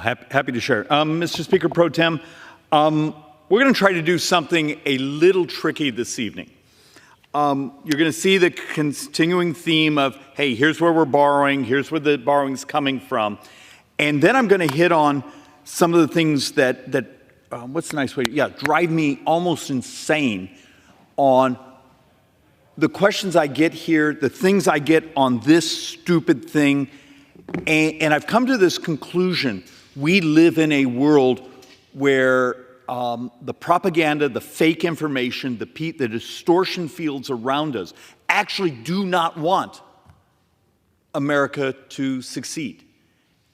Happy to share. Mr. Speaker Pro Tem, we're going to try to do something a little tricky this evening. You're going to see the continuing theme of, hey, here's where we're borrowing, here's where the borrowing's coming from. And then I'm going to hit on some of the things that what's the nice way? Yeah, drive me almost insane on the questions I get here, the things I get on this stupid thing. And I've come to this conclusion. We live in a world where the propaganda, the fake information, the distortion fields around us actually do not want America to succeed.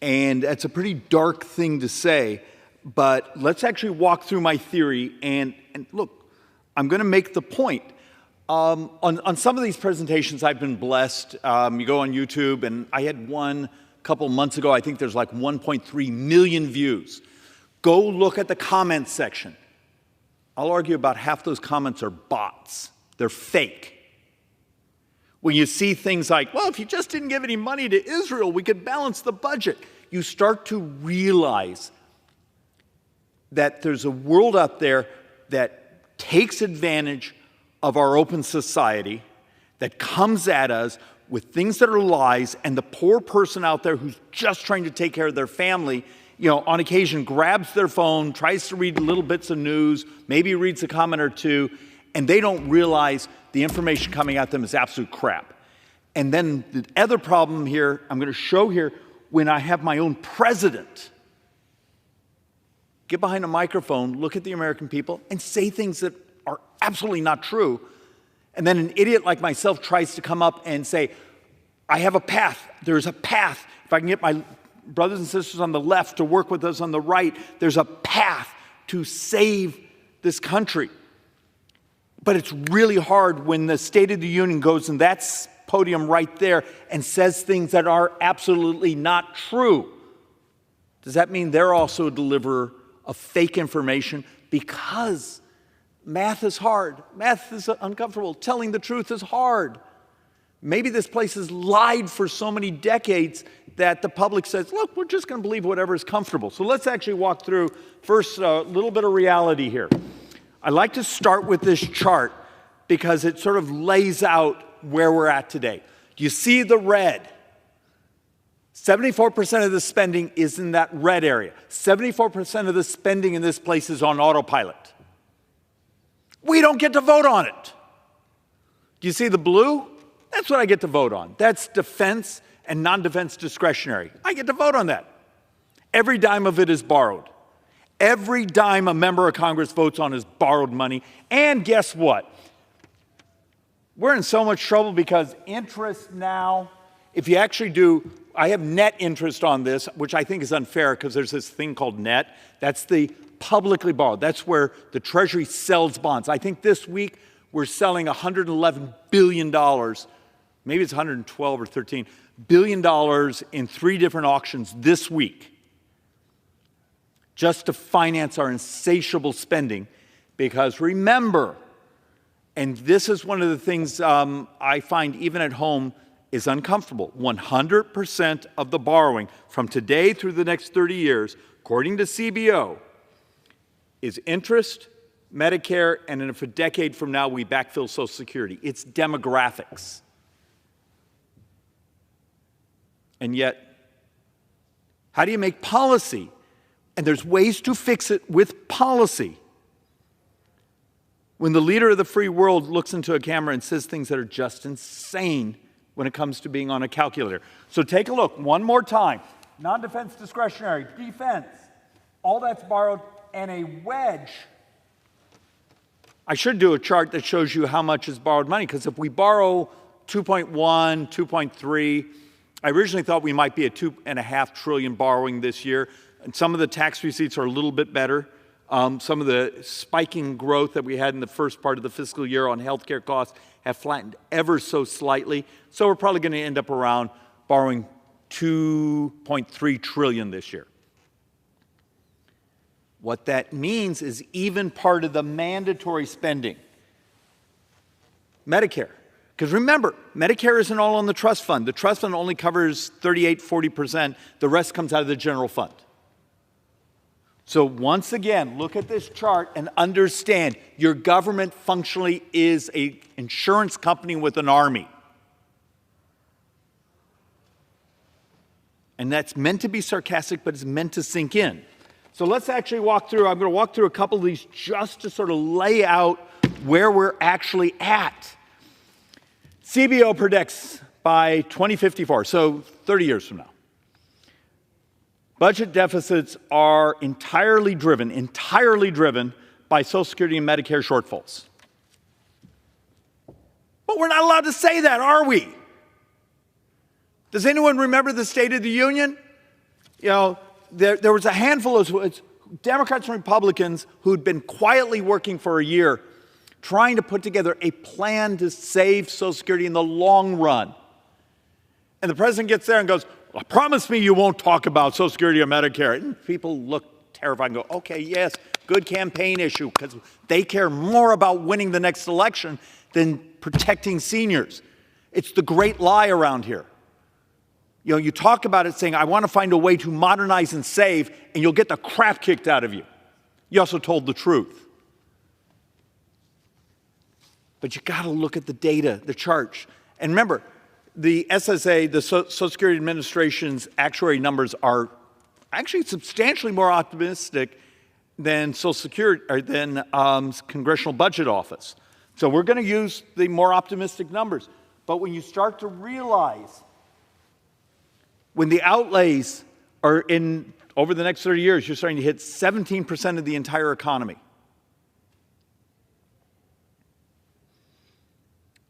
And that's a pretty dark thing to say, but let's actually walk through my theory. And look, I'm going to make the point. On some of these presentations, I've been blessed. You go on YouTube, and I had one a couple months ago. I think there's like 1.3 million views. Go look at the comments section. I'll argue about half those comments are bots. They're fake. When you see things like, well, if you just didn't give any money to Israel, we could balance the budget, you start to realize that there's a world out there that takes advantage of our open society, that comes at us with things that are lies, and the poor person out there who's just trying to take care of their family, on occasion grabs their phone, tries to read little bits of news, maybe reads a comment or two, and they don't realize the information coming at them is absolute crap. And then the other problem here, I'm going to show here, when I have my own president get behind a microphone, look at the American people, and say things that are absolutely not true. And then an idiot like myself tries to come up and say, I have a path. There's a path. If I can get my brothers and sisters on the left to work with us on the right, there's a path to save this country. But it's really hard when the State of the Union goes in that podium right there and says things that are absolutely not true. Does that mean they're also a deliverer of fake information? Because math is hard. Math is uncomfortable. Telling the truth is hard. Maybe this place has lied for so many decades that the public says, look, we're just going to believe whatever is comfortable. So let's actually walk through first a little bit of reality here. I like to start with this chart because it sort of lays out where we're at today. You see the red. 74% of the spending is in that red area. 74% of the spending in this place is on autopilot. We don't get to vote on it. Do you see the blue? That's what I get to vote on. That's defense and non-defense discretionary. I get to vote on that. Every dime of it is borrowed. Every dime a member of Congress votes on is borrowed money. And guess what? We're in so much trouble because interest now, if you actually do, I have net interest on this, which I think is unfair because there's this thing called net. That's the publicly borrowed. That's where the Treasury sells bonds. I think this week we're selling $111 billion. Maybe it's 112 or 13 billion dollars in 3 different auctions this week just to finance our insatiable spending. Because remember, and this is one of the things I find even at home is uncomfortable, 100% of the borrowing from today through the next 30 years, according to CBO, is interest, Medicare, and if a decade from now we backfill Social Security. It's demographics. And yet, how do you make policy? And there's ways to fix it with policy. When the leader of the free world looks into a camera and says things that are just insane when it comes to being on a calculator. So take a look one more time. Non-defense discretionary, defense, all that's borrowed, and a wedge. I should do a chart that shows you how much is borrowed money, because if we borrow 2.1, 2.3, I originally thought we might be at $2.5 trillion borrowing this year. And some of the tax receipts are a little bit better. Some of the spiking growth that we had in the first part of the fiscal year on healthcare costs have flattened ever so slightly. So we're probably going to end up around borrowing $2.3 trillion this year. What that means is even part of the mandatory spending, Medicare. Because remember, Medicare isn't all on the trust fund. The trust fund only covers 38, 40%. The rest comes out of the general fund. So once again, look at this chart and understand your government functionally is an insurance company with an army. And that's meant to be sarcastic, but it's meant to sink in. So let's actually walk through. I'm going to walk through a couple of these just to sort of lay out where we're actually at. CBO predicts by 2054, so 30 years from now, budget deficits are entirely driven by Social Security and Medicare shortfalls. But we're not allowed to say that, are we? Does anyone remember the State of the Union? You know, there was a handful of Democrats and Republicans who'd been quietly working for a year trying to put together a plan to save Social Security in the long run. And the president gets there and goes, well, promise me you won't talk about Social Security or Medicare. And people look terrified and go, okay, yes, good campaign issue, because they care more about winning the next election than protecting seniors. It's the great lie around here. You know, you talk about it saying, I want to find a way to modernize and save, and you'll get the crap kicked out of you. You also told the truth. But you got to look at the data, the charts. And remember, the SSA, the Social Security Administration's actuary numbers are actually substantially more optimistic than Social Security or than Congressional Budget Office. So we're going to use the more optimistic numbers. But when you start to realize when the outlays are in over the next 30 years, you're starting to hit 17% of the entire economy.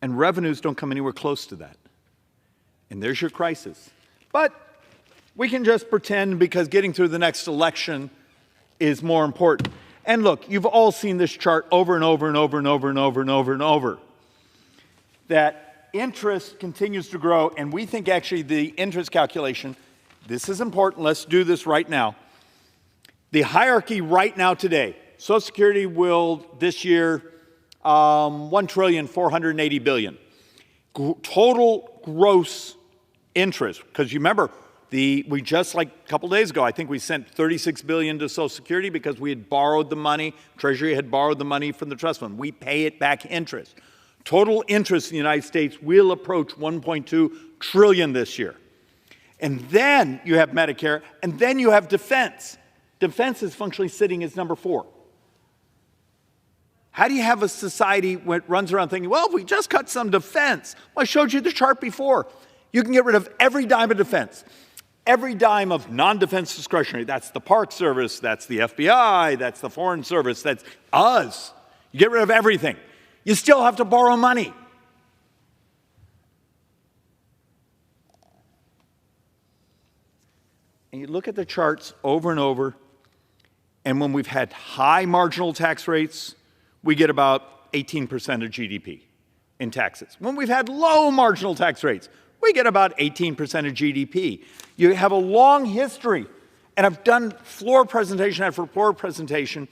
And revenues don't come anywhere close to that. And there's your crisis. But we can just pretend because getting through the next election is more important. And look, you've all seen this chart over and over and over and over and over and over and over. That interest continues to grow, and we think actually the interest calculation, this is important, let's do this right now. The hierarchy right now today, Social Security will this year $1.48 trillion. Total gross interest, because you remember, we just like a couple days ago, I think we sent $36 billion to Social Security because we had borrowed the money, Treasury had borrowed the money from the trust fund. We pay it back interest. Total interest in the United States will approach $1.2 trillion this year. And then you have Medicare, and then you have defense. Defense is functionally sitting as number 4. How do you have a society when it runs around thinking, well, if we just cut some defense? Well, I showed you the chart before. You can get rid of every dime of defense, every dime of non-defense discretionary. That's the Park Service, that's the FBI, that's the Foreign Service, that's us. You get rid of everything. You still have to borrow money. And you look at the charts over and over, and when we've had high marginal tax rates, we get about 18% of GDP in taxes. When we've had low marginal tax rates, we get about 18% of GDP. You have a long history, and I've done floor presentation after floor presentation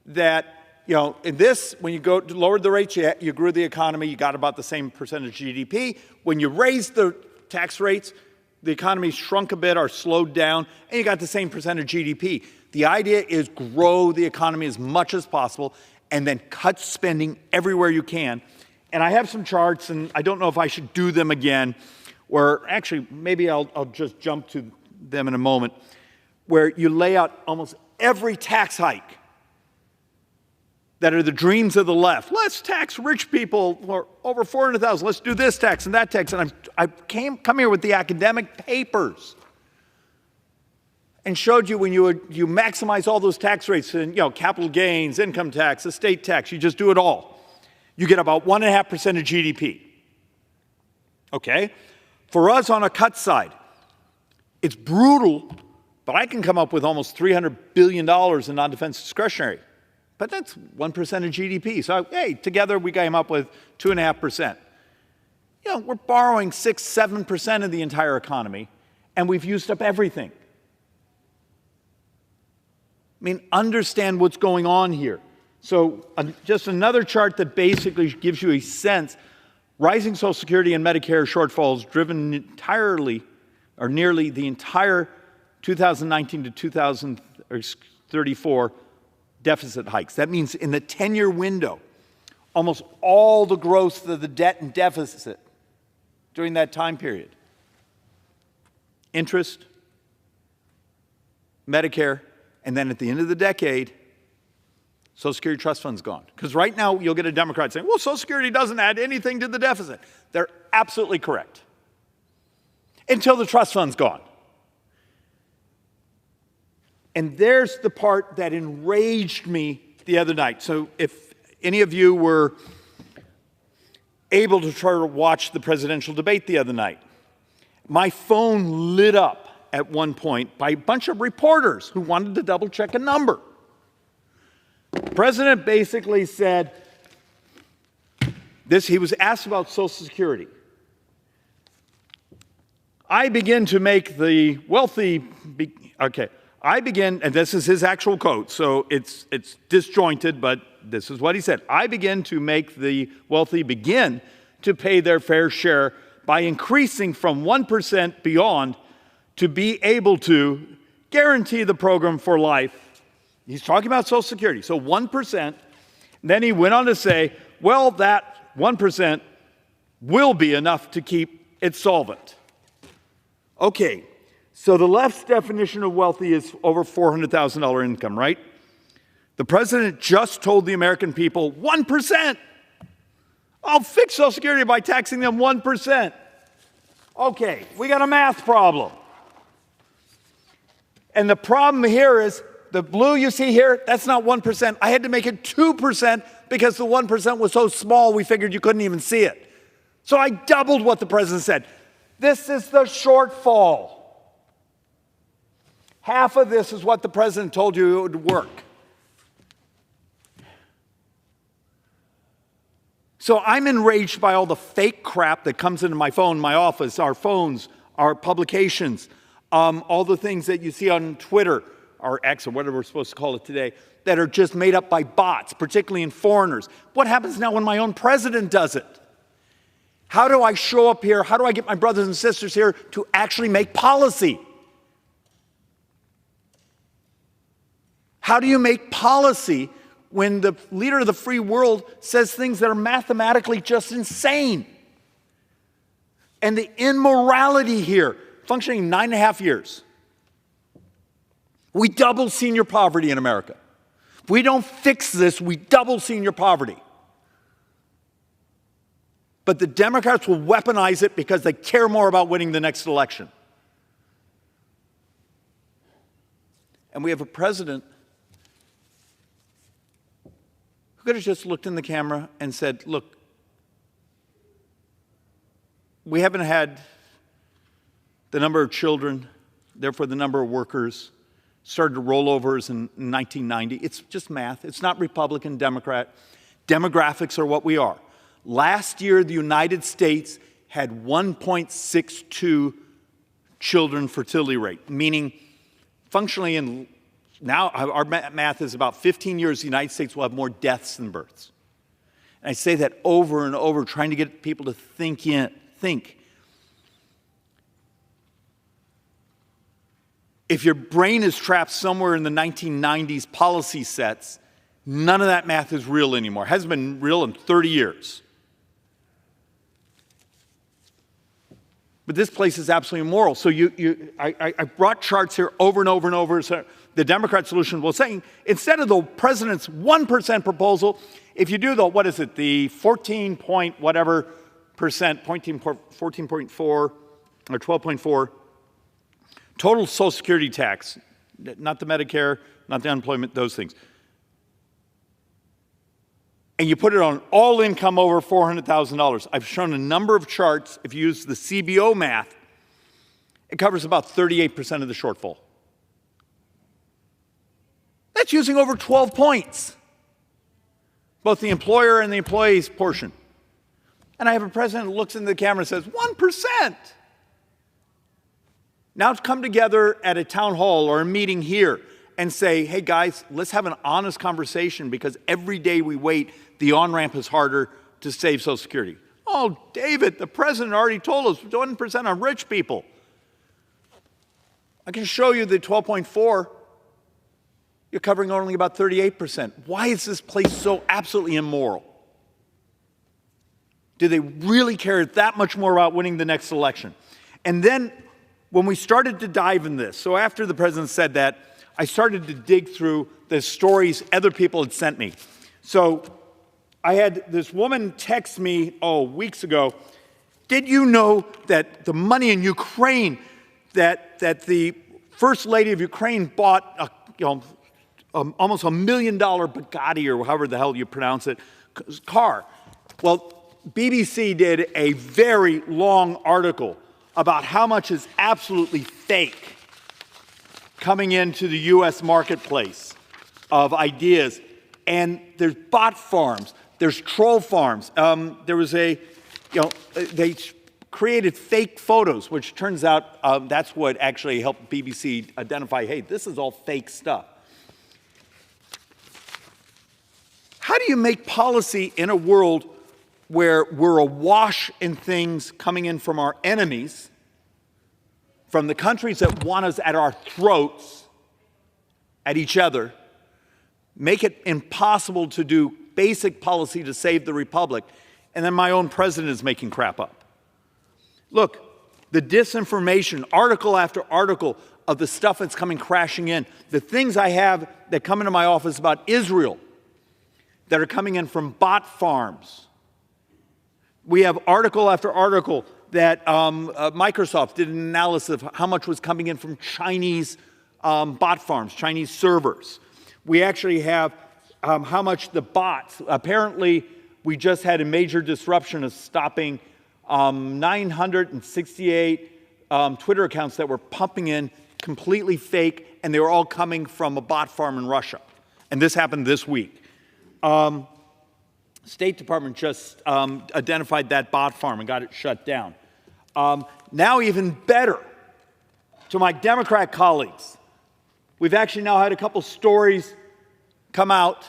that, you know, in this, when you go to lower the rates, you grew the economy, you got about the same percentage GDP. When you raise the tax rates, the economy shrunk a bit or slowed down, and you got the same percentage GDP. The idea is grow the economy as much as possible and then cut spending everywhere you can. And I have some charts, and I don't know if I should do them again, or actually, maybe I'll just jump to them in a moment, where you lay out almost every tax hike that are the dreams of the left. Let's tax rich people for over $400,000. Let's do this tax and that tax. And I've come here with the academic papers and showed you when you maximize all those tax rates and, you know, capital gains, income tax, estate tax, you just do it all. You get about 1.5% of GDP. Okay? For us on a cut side, it's brutal, but I can come up with almost $300 billion in non-defense discretionary. But that's 1% of GDP. So, hey, together we came up with 2.5%. You know, we're borrowing 6-7% of the entire economy, and we've used up everything. I mean, understand what's going on here. So just another chart that basically gives you a sense. Rising Social Security and Medicare shortfalls driven entirely or nearly the entire 2019 to 2000 34 deficit hikes. That means in the 10-year window, almost all the growth of the debt and deficit during that time period, interest, Medicare, and then at the end of the decade, Social Security trust fund's gone. Because right now, you'll get a Democrat saying, well, Social Security doesn't add anything to the deficit. They're absolutely correct. Until the trust fund's gone. And there's the part that enraged me the other night. So if any of you were able to try to watch the presidential debate the other night, my phone lit up at one point by a bunch of reporters who wanted to double check a number. The president basically said this, he was asked about Social Security. I begin to make the wealthy, and this is his actual quote, so it's disjointed, but this is what he said. I begin to make the wealthy begin to pay their fair share by increasing from 1% beyond to be able to guarantee the program for life. He's talking about Social Security, so 1%. Then he went on to say, well, that 1% will be enough to keep it solvent. Okay, so the left's definition of wealthy is over $400,000 income, right? The president just told the American people 1%. I'll fix Social Security by taxing them 1%. Okay, we got a math problem. And the problem here is the blue you see here, that's not 1%. I had to make it 2% because the 1% was so small we figured you couldn't even see it. So I doubled what the president said. This is the shortfall. Half of this is what the president told you it would work. So I'm enraged by all the fake crap that comes into my phone, my office, our phones, our publications, all the things that you see on Twitter, or X, or whatever we're supposed to call it today, that are just made up by bots, particularly in foreigners. What happens now when my own president does it? How do I show up here? How do I get my brothers and sisters here to actually make policy? How do you make policy when the leader of the free world says things that are mathematically just insane? And the immorality here, functioning 9.5 years. We double senior poverty in America. If we don't fix this, we double senior poverty. But the Democrats will weaponize it because they care more about winning the next election. And we have a president who could have just looked in the camera and said, look, we haven't had the number of children, therefore the number of workers, started to rollovers in 1990. It's just math. It's not Republican, Democrat. Demographics are what we are. Last year, the United States had 1.62 children fertility rate, meaning functionally now our math is about 15 years, the United States will have more deaths than births. And I say that over and over, trying to get people to think. If your brain is trapped somewhere in the 1990s policy sets, none of that math is real anymore. It hasn't been real in 30 years. But this place is absolutely immoral. So I brought charts here over and over and over. So the Democrat solution was saying, instead of the president's 1% proposal, if you do the 14 point whatever percent, 14.4 or 12.4, total Social Security tax, not the Medicare, not the unemployment, those things. And you put it on all income over $400,000. I've shown a number of charts. If you use the CBO math, it covers about 38% of the shortfall. That's using over 12 points, both the employer and the employee's portion. And I have a president who looks into the camera and says, 1%. Now to come together at a town hall or a meeting here and say, hey guys, let's have an honest conversation because every day we wait, the on-ramp is harder to save Social Security. Oh, David, the president already told us 1% on rich people. I can show you the 12.4 you're covering only about 38%. Why is this place so absolutely immoral? Do they really care that much more about winning the next election? And then when we started to dive in this, so after the president said that, I started to dig through the stories other people had sent me. So I had this woman text me, weeks ago, did you know that the money in Ukraine, that the First Lady of Ukraine bought almost $1 million Bugatti, or however the hell you pronounce it, car? Well, BBC did a very long article about how much is absolutely fake coming into the U.S. marketplace of ideas. And there's bot farms, there's troll farms. There was they created fake photos, which turns out that's what actually helped BBC identify, hey, this is all fake stuff. How do you make policy in a world where we're awash in things coming in from our enemies, from the countries that want us at our throats, at each other, make it impossible to do basic policy to save the republic, and then my own president is making crap up? Look, the disinformation, article after article of the stuff that's coming crashing in, the things I have that come into my office about Israel that are coming in from bot farms. We have article after article that Microsoft did an analysis of how much was coming in from Chinese bot farms, Chinese servers. We actually have how much the bots, apparently we just had a major disruption of stopping 968 Twitter accounts that were pumping in completely fake, and they were all coming from a bot farm in Russia. And this happened this week. State Department just identified that bot farm and got it shut down. Now even better, to my Democrat colleagues, we've actually now had a couple stories come out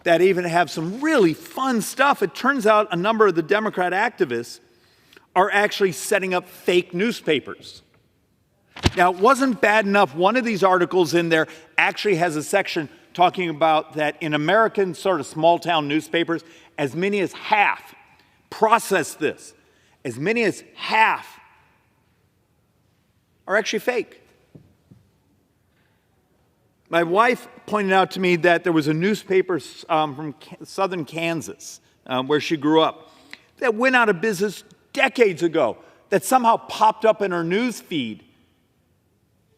that even have some really fun stuff. It turns out a number of the Democrat activists are actually setting up fake newspapers. Now, it wasn't bad enough. One of these articles in there actually has a section talking about that in American sort of small-town newspapers, as many as half, process this, as many as half are actually fake. My wife pointed out to me that there was a newspaper from southern Kansas, where she grew up, that went out of business decades ago, that somehow popped up in her news feed,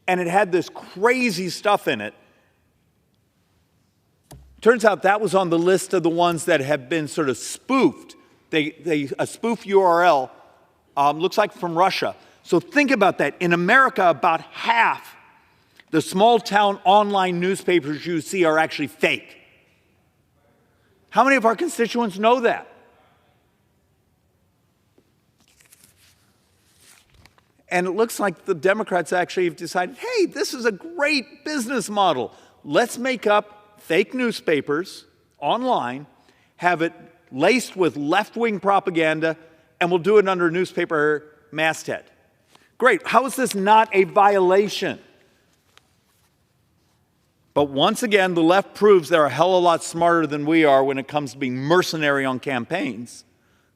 and it had this crazy stuff in it. Turns out that was on the list of the ones that have been sort of spoofed. A spoof URL looks like from Russia. So think about that. In America, about half the small-town online newspapers you see are actually fake. How many of our constituents know that? And it looks like the Democrats actually have decided, hey, this is a great business model. Let's make up fake newspapers online, have it laced with left-wing propaganda, and we'll do it under a newspaper masthead. Great. How is this not a violation? But once again, the left proves they're a hell of a lot smarter than we are when it comes to being mercenary on campaigns.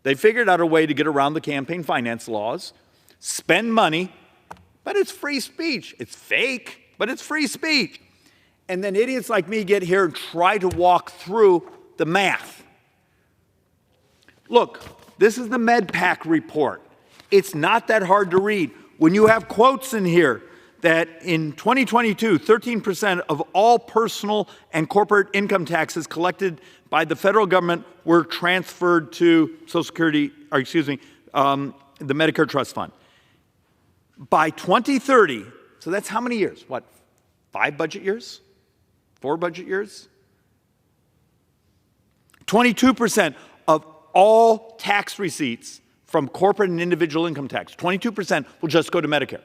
They figured out a way to get around the campaign finance laws, spend money, but it's free speech. It's fake, but it's free speech. And then idiots like me get here and try to walk through the math. Look, this is the MedPAC report. It's not that hard to read. When you have quotes in here that in 2022, 13% of all personal and corporate income taxes collected by the federal government were transferred to Social Security, or excuse me, the Medicare Trust Fund. By 2030, so that's how many years? What, 5 budget years? 4 budget years? 22% of all tax receipts from corporate and individual income tax, 22% will just go to Medicare.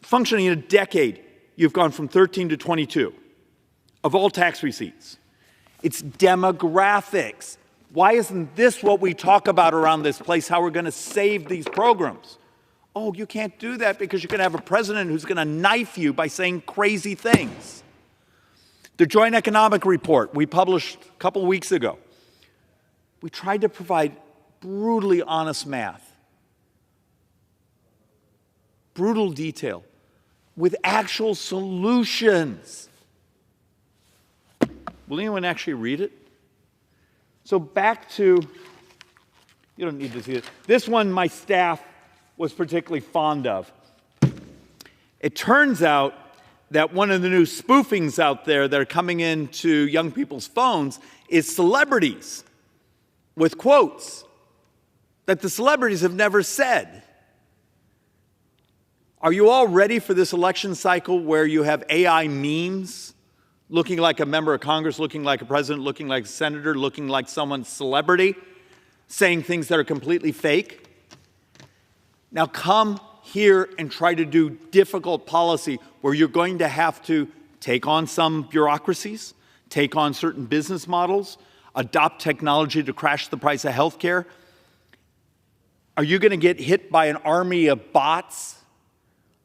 Functioning in a decade, you've gone from 13 to 22 of all tax receipts. It's demographics. Why isn't this what we talk about around this place, how we're going to save these programs? Oh, you can't do that because you're going to have a president who's going to knife you by saying crazy things. The Joint Economic Report we published a couple weeks ago. We tried to provide brutally honest math, brutal detail, with actual solutions. Will anyone actually read it? So back to, you don't need to see it. This one my staff was particularly fond of. It turns out that one of the new spoofings out there that are coming into young people's phones is celebrities with quotes that the celebrities have never said. Are you all ready for this election cycle where you have AI memes looking like a member of Congress, looking like a president, looking like a senator, looking like someone's celebrity, saying things that are completely fake? Now come here and try to do difficult policy where you're going to have to take on some bureaucracies, take on certain business models, adopt technology to crash the price of healthcare. Are you going to get hit by an army of bots,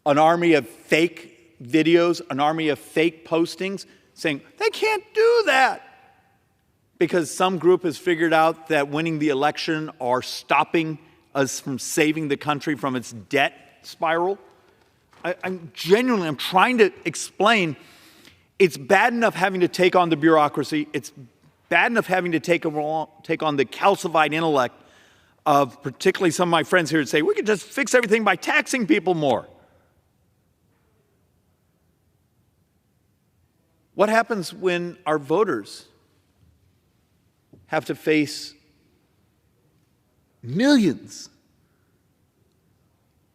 an army of fake videos, an army of fake postings saying, they can't do that because some group has figured out that winning the election or stopping us from saving the country from its debt spiral? I'm trying to explain, it's bad enough having to take on the bureaucracy, it's bad enough having to take on the calcified intellect of particularly some of my friends here who say, we could just fix everything by taxing people more. What happens when our voters have to face millions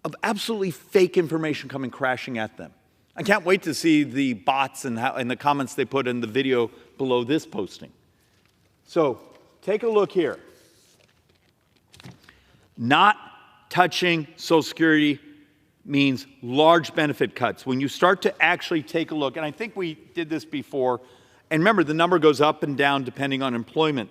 of absolutely fake information coming crashing at them? I can't wait to see the bots and the comments they put in the video below this posting. So take a look here. Not touching Social Security means large benefit cuts. When you start to actually take a look, and I think we did this before, and remember, the number goes up and down depending on employment,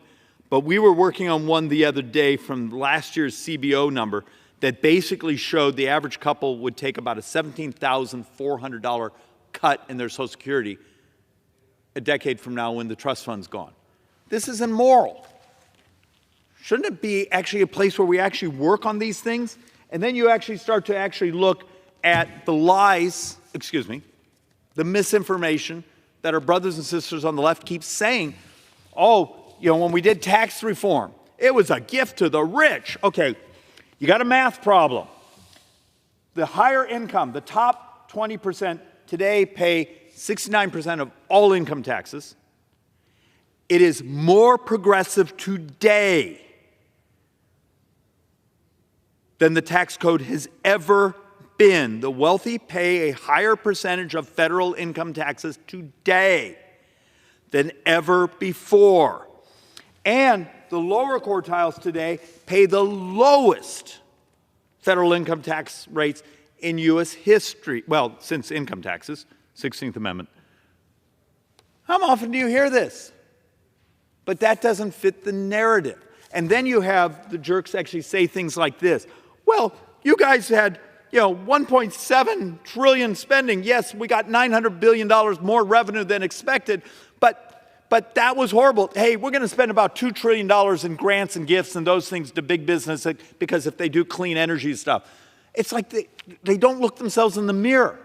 but we were working on one the other day from last year's CBO number that basically showed the average couple would take about a $17,400 cut in their Social Security a decade from now when the trust fund's gone. This is immoral. Shouldn't it be actually a place where we actually work on these things? And then you actually start to actually look at the lies, the misinformation that our brothers and sisters on the left keep saying. Oh, when we did tax reform, it was a gift to the rich. Okay, you got a math problem. The higher income, the top 20% today pay 69% of all income taxes. It is more progressive today than the tax code has ever been. The wealthy pay a higher percentage of federal income taxes today than ever before. And the lower quartiles today pay the lowest federal income tax rates in U.S. history. Well, since income taxes, 16th Amendment. How often do you hear this? But that doesn't fit the narrative. And then you have the jerks actually say things like this. Well, you guys had, $1.7 trillion spending. Yes, we got $900 billion more revenue than expected, but that was horrible. Hey, we're going to spend about $2 trillion in grants and gifts and those things to big business because if they do clean energy stuff. It's like they don't look themselves in the mirror.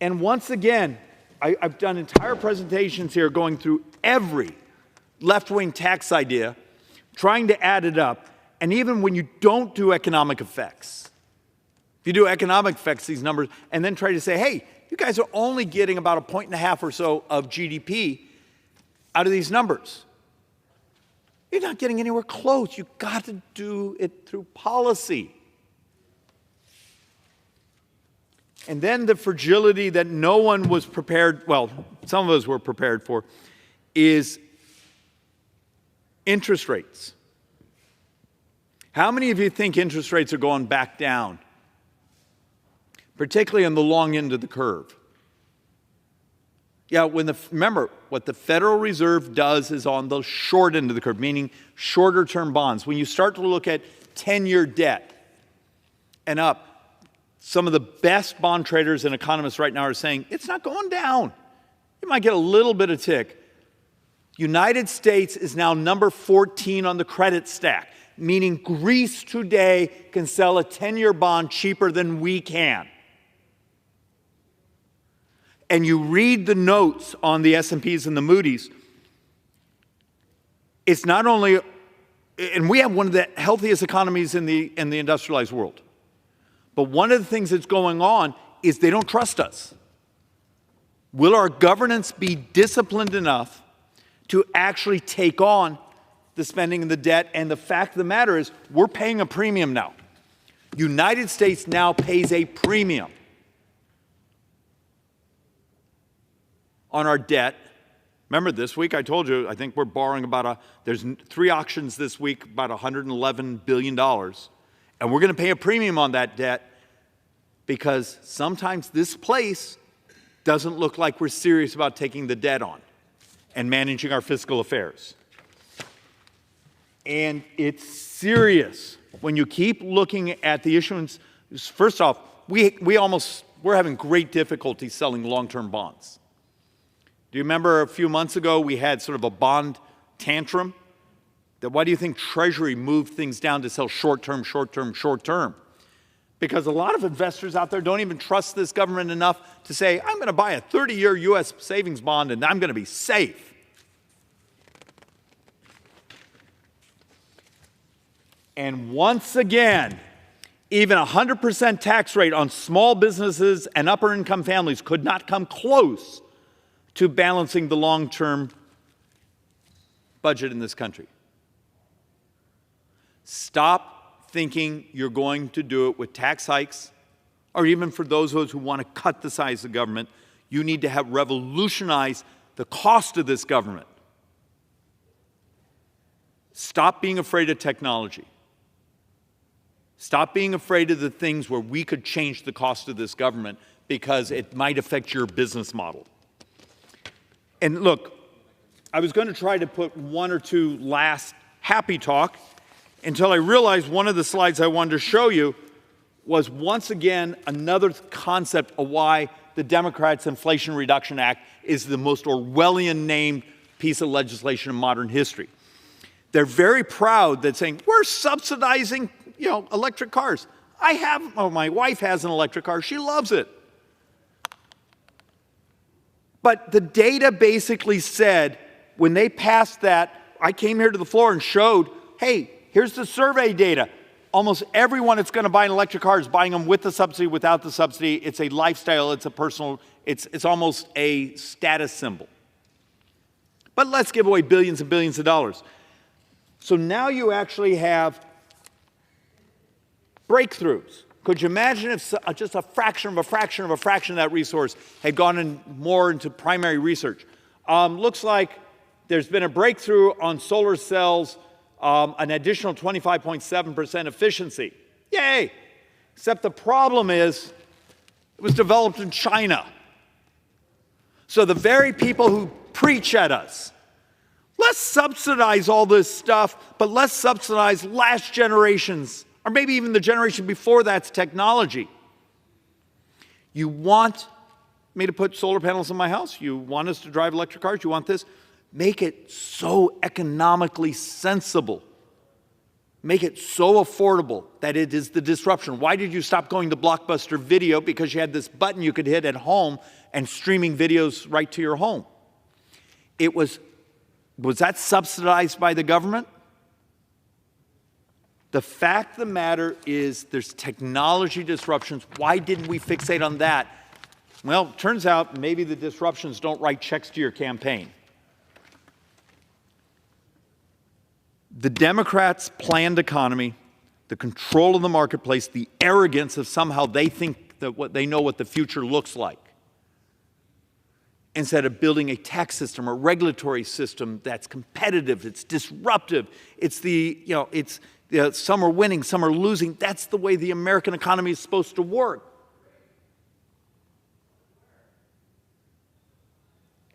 And once again, I've done entire presentations here going through every left-wing tax idea, trying to add it up, and even when you don't do economic effects, if you do economic effects, these numbers, and then try to say, hey, you guys are only getting about 1.5 points or so of GDP out of these numbers. You're not getting anywhere close. You've got to do it through policy. And then the fragility that no one was prepared, well, some of us were prepared for, is interest rates. How many of you think interest rates are going back down? Particularly on the long end of the curve. Yeah, remember, what the Federal Reserve does is on the short end of the curve, meaning shorter term bonds. When you start to look at 10-year debt and up, Some of the best bond traders and economists right now are saying it's not going down. You might get a little bit of tick. United States is now number 14 on the credit stack, meaning Greece today can sell a 10-year bond cheaper than we can. And you read the notes on the S&Ps and the Moody's, it's not only, and we have one of the healthiest economies in the industrialized world, but one of the things that's going on is they don't trust us. Will our governance be disciplined enough to actually take on the spending and the debt? And the fact of the matter is, we're paying a premium now. United States now pays a premium on our debt. Remember, this week I told you, I think we're borrowing there's 3 auctions this week, about $111 billion. And we're going to pay a premium on that debt because sometimes this place doesn't look like we're serious about taking the debt on and managing our fiscal affairs. And it's serious when you keep looking at the issuance. First off, we're having great difficulty selling long-term bonds. Do you remember a few months ago we had sort of a bond tantrum? Why do you think Treasury moved things down to sell short-term, short-term, short-term? Because a lot of investors out there don't even trust this government enough to say, I'm going to buy a 30-year U.S. savings bond and I'm going to be safe. And once again, even a 100% tax rate on small businesses and upper-income families could not come close to balancing the long-term budget in this country. Stop thinking you're going to do it with tax hikes, or even for those of us who want to cut the size of government. You need to have revolutionized the cost of this government. Stop being afraid of technology. Stop being afraid of the things where we could change the cost of this government because it might affect your business model. And look, I was going to try to put 1 or 2 last happy talk until I realized one of the slides I wanted to show you was once again another concept of why the Democrats' Inflation Reduction Act is the most Orwellian named piece of legislation in modern history. They're very proud that saying, we're subsidizing, electric cars. My wife has an electric car. She loves it. But the data basically said, when they passed that, I came here to the floor and showed, hey, here's the survey data. Almost everyone that's going to buy an electric car is buying them with the subsidy, without the subsidy. It's a lifestyle, it's a personal, it's almost a status symbol. But let's give away billions and billions of dollars. So now you actually have breakthroughs. Could you imagine if just a fraction of that resource had gone in more into primary research? Looks like there's been a breakthrough on solar cells, an additional 25.7% efficiency. Yay! Except the problem is it was developed in China. So the very people who preach at us, let's subsidize all this stuff, but let's subsidize last generation's, or maybe even the generation before that's technology. You want me to put solar panels on my house? You want us to drive electric cars? You want this? Make it so economically sensible. Make it so affordable that it is the disruption. Why did you stop going to Blockbuster Video? Because you had this button you could hit at home and streaming videos right to your home. Was that subsidized by the government? The fact of the matter is there's technology disruptions. Why didn't we fixate on that? Well, it turns out maybe the disruptions don't write checks to your campaign. The Democrats' planned economy, the control of the marketplace, the arrogance of somehow they think that they know what the future looks like, instead of building a tax system or regulatory system that's competitive, it's disruptive, some are winning, some are losing. That's the way the American economy is supposed to work.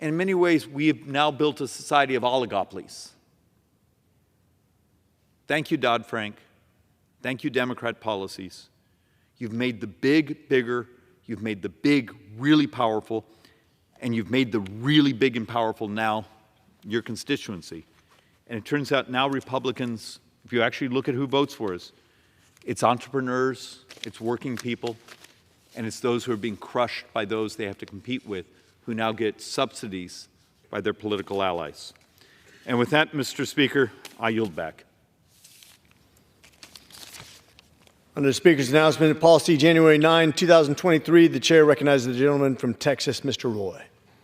And in many ways, we have now built a society of oligopolies. Thank you, Dodd-Frank. Thank you, Democrat policies. You've made the big bigger, you've made the big really powerful, and you've made the really big and powerful now your constituency. And it turns out now Republicans, if you actually look at who votes for us, it's entrepreneurs, it's working people, and it's those who are being crushed by those they have to compete with, who now get subsidies by their political allies. And with that, Mr. Speaker, I yield back. Under the Speaker's announcement of policy January 9, 2023, the Chair recognizes the gentleman from Texas, Mr. Roy.